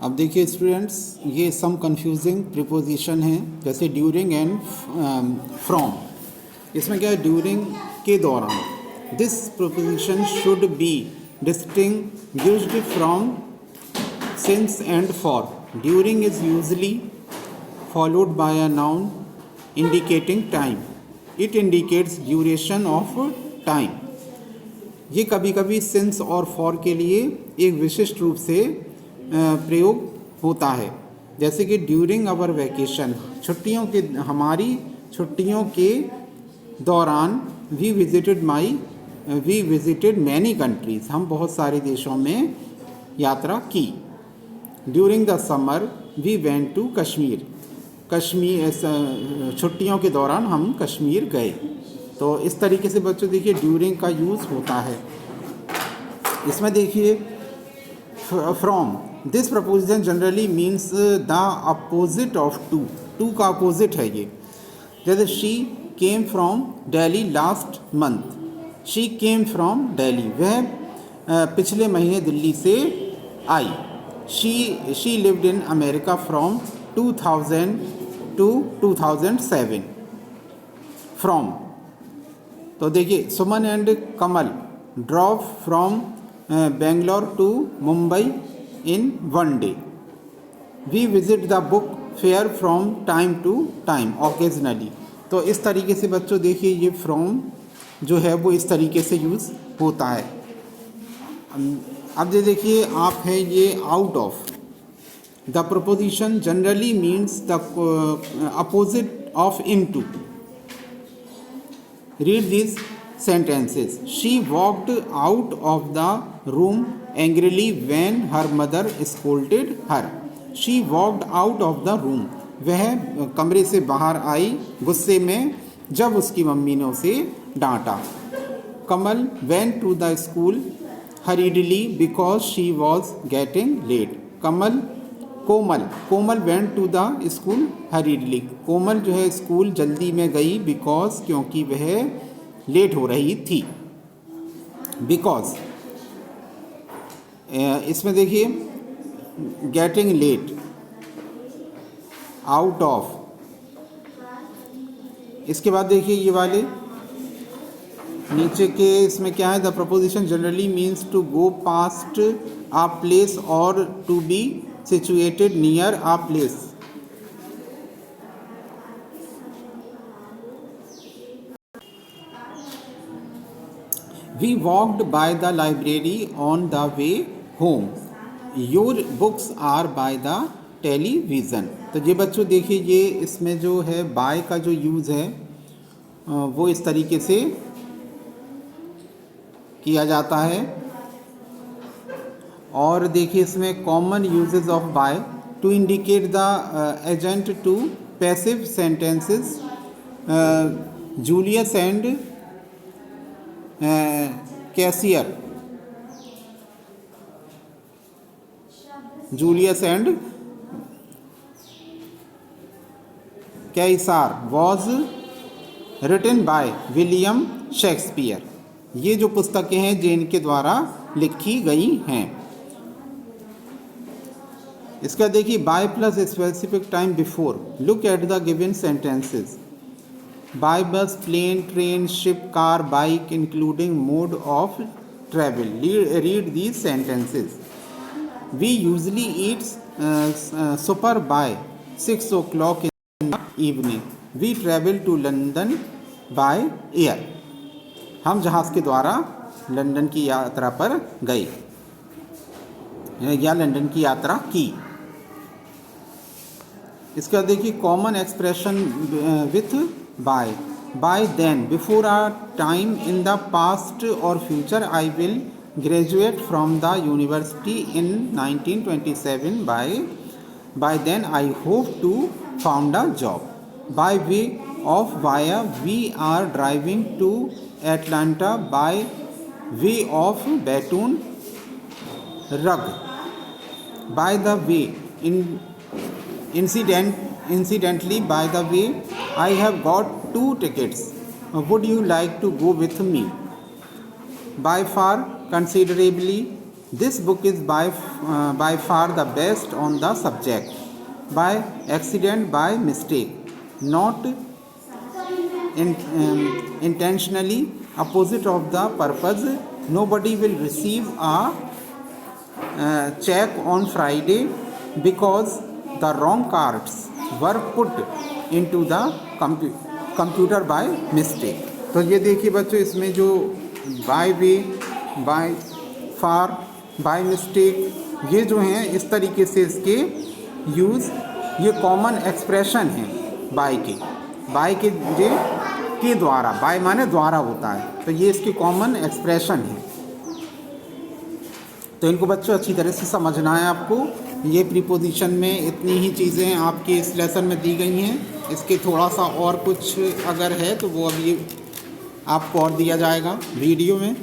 अब देखिए स्टूडेंट्स, ये सम कंफ्यूजिंग प्रीपोजिशन है, जैसे ड्यूरिंग एंड फ्रॉम। इसमें क्या है? ड्यूरिंग के दौरान। This preposition should be distinguished from since and for. During is usually followed by a noun indicating time. It indicates duration of time. ये कभी कभी सिंस और फॉर के लिए एक विशिष्ट रूप से प्रयोग होता है, जैसे कि ड्यूरिंग आवर वैकेशन, हमारी छुट्टियों के दौरान वी विजिटेड मैनी कंट्रीज़, हम बहुत सारे देशों में यात्रा की। During the summer we went to Kashmir, छुट्टियों के दौरान हम कश्मीर गए। तो इस तरीके से बच्चों देखिए ड्यूरिंग का यूज़ होता है। इसमें देखिए from, this preposition generally means the opposite of to. To का अपोजिट है ये। जैसे she came from Delhi last month, she came from Delhi, वह पिछले महीने दिल्ली से आई। She lived in America from 2000 to 2007। From, तो देखिए Suman and Kamal drop from Bangalore to Mumbai in one day. We visit the book fair from time to time occasionally. तो इस तरीके से बच्चों देखिए ये फ्रॉम जो है वो इस तरीके से यूज़ होता है। अब ये देखिए आप है ये out of. The preposition generally means the opposite of into. Read these sentences. She walked out of the room angrily when her mother scolded her. She walked out of the room. वह कमरे से बाहर आई गुस्से में जब उसकी mummy ने उसे डांटा। कमल went to the school hurriedly because she was getting late. Komal went to the school hurriedly, Komal जो है स्कूल जल्दी में गई बिकॉज, क्योंकि वह लेट हो रही थी। बिकॉज, इसमें देखिए गेटिंग लेट, आउट ऑफ। इसके बाद देखिए ये वाले नीचे के इसमें क्या है? The preposition generally means to go past a place और to be situated near a place. We walked by the library on the way home. Your books are by the television. तो ये बच्चों देखिए ये इसमें जो है by का जो यूज़ है वो इस तरीके से किया जाता है। और देखिए इसमें common uses of by to indicate the agent to passive sentences. Julius and Caesar, Julius and Caesar was written by William Shakespeare. ये जो पुस्तकें हैं जो इनके द्वारा लिखी गई हैं। इसका देखिए by plus specific time before. Look at the given sentences. By bus, plane, train, ship, car, bike, including mode of travel. Read these sentences. We usually eat supper by 6 o'clock in the evening. We travel to London by air. हम जहाज़ के द्वारा London की यात्रा पर गए या London की यात्रा की। इसका देखिए common expression with by. By then, before or time, in the past और future. I will graduate from the university in 1927। By then I hope to found a job. By way of via, we are driving to Atlanta. By way of Baton Rouge. By the way, incidentally, by the way, I have got 2 tickets. Would you like to go with me? By far, considerably, this book is by far the best on the subject, by accident, by mistake, not intentionally, opposite of the purpose. Nobody will receive a check on Friday because the wrong cards were put into the computer by mistake. तो ये देखिए बच्चों, इसमें जो by way, by far, by mistake, ये जो हैं इस तरीके से इसके यूज़, ये कॉमन एक्सप्रेशन हैं बाय के के द्वारा, बाय माने द्वारा होता है, तो ये इसकी कॉमन एक्सप्रेशन है। तो इनको बच्चों अच्छी तरह से समझना है आपको। ये प्रीपोजिशन में इतनी ही चीज़ें आपके इस लेसन में दी गई हैं। इसके थोड़ा सा और कुछ अगर है तो वो अभी आपको और दिया जाएगा वीडियो में।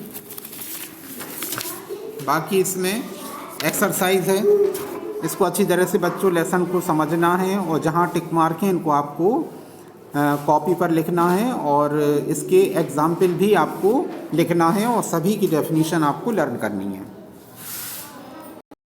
बाकी इसमें एक्सरसाइज है, इसको अच्छी तरह से बच्चों लेसन को समझना है, और जहाँ टिक मार्क हैं इनको आपको कॉपी पर लिखना है, और इसके एग्जाम्पल भी आपको लिखना है, और सभी की डेफिनेशन आपको लर्न करनी है।